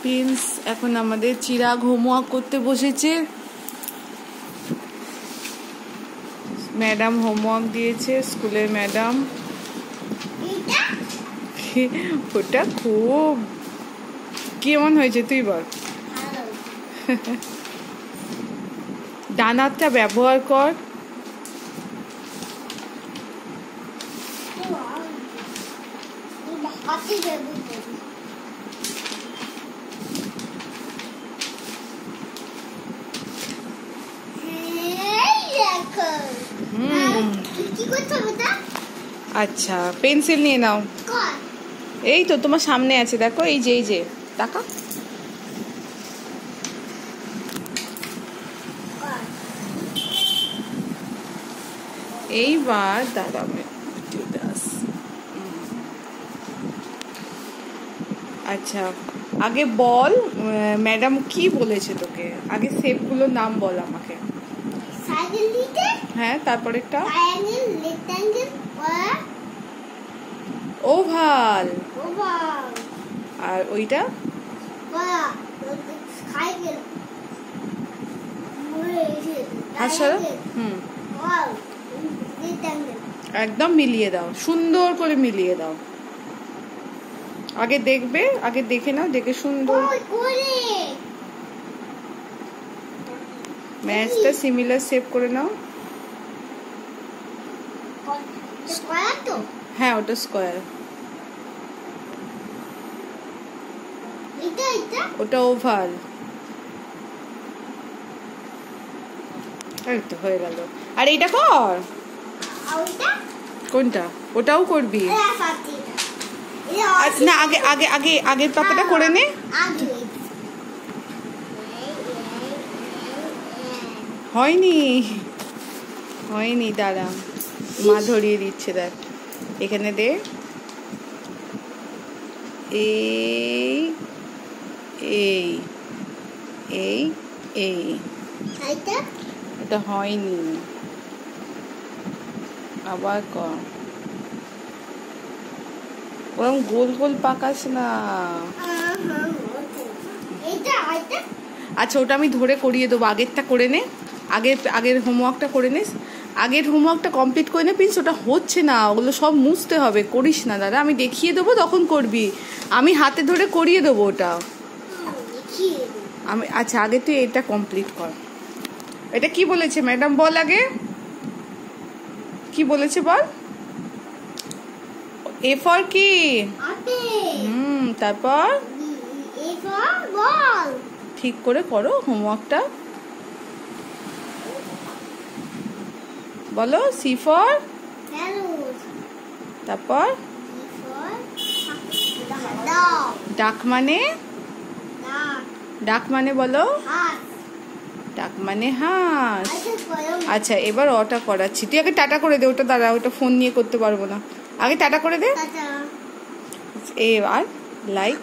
Prince এখন আমাদের Chirag homework করতে বসেছে। ম্যাডাম হোমওয়ার্ক দিয়েছে, স্কুলের ম্যাডাম। ওটা খুব কেমন হয়েছে তুই বল? ডান হাতটা ব্যবহার কর। আচ্ছা পেন্সিল নিয়ে নাও। এই তো তোমার সামনে আছে, দেখো এই যে টাকা। এইবার দাঁড়াবে। আচ্ছা আগে বল ম্যাডাম কি বলেছে তোকে, আগে শেপগুলোর নাম বল আমাকে। হ্যাঁ তারপরে একটা ওভাল, আর ওইটা একদম মিলিয়ে দাও, সুন্দর করে মিলিয়ে দাও। আগে দেখবে, আগে দেখে নাও, দেখে সুন্দর ম্যাচটা সিমিলার শেপ করে নাও। হ্যাঁ ওটা স্কোয়ার, ওটা ওভাল। এই তো হয়ে গেল। আর এইটা কর। কোনটা? ওটাও করবি? না আগে আগে আগে আগের পাতাটা করে নে। হয়নি হয়নি, দাঁড়া মা ধরিয়ে দিচ্ছে, দেখ এখানে দে। এই এই এই এই এটা হয়নি, আবার কর। ওরকম গোল গোল পাকাস না। আচ্ছা ওটা আমি ধরে করিয়ে দেবো, আগেরটা করে নে। আগের হোমওয়ার্কটা করে নিস, আগের হোমওয়ার্কটা কমপ্লিট করে নে প্লিজ। ওটা হচ্ছে না, ওগুলো সব মুছতে হবে, করিস না দাদা, আমি দেখিয়ে দেবো তখন করবি, আমি হাতে ধরে করিয়ে দেবো ওটা আমি। আচ্ছা আগে তুই এটা কমপ্লিট কর। এটা কি বলেছে ম্যাডাম বল, আগে কি বলেছে বল। এ ফর কি? তারপর ঠিক করে করো হোমওয়ার্কটা, বলো। সি ফর, তারপর ডাক মানে, ডাক মানে বলো, ডাক মানে হাঁস। আচ্ছা এবার ওটা করাচ্ছি, তুই আগে টাটা করে দে। ওটা দাঁড়া, ওটা ফোন নিয়ে করতে পারবো না, আগে টাটা করে দে। এবার লাইক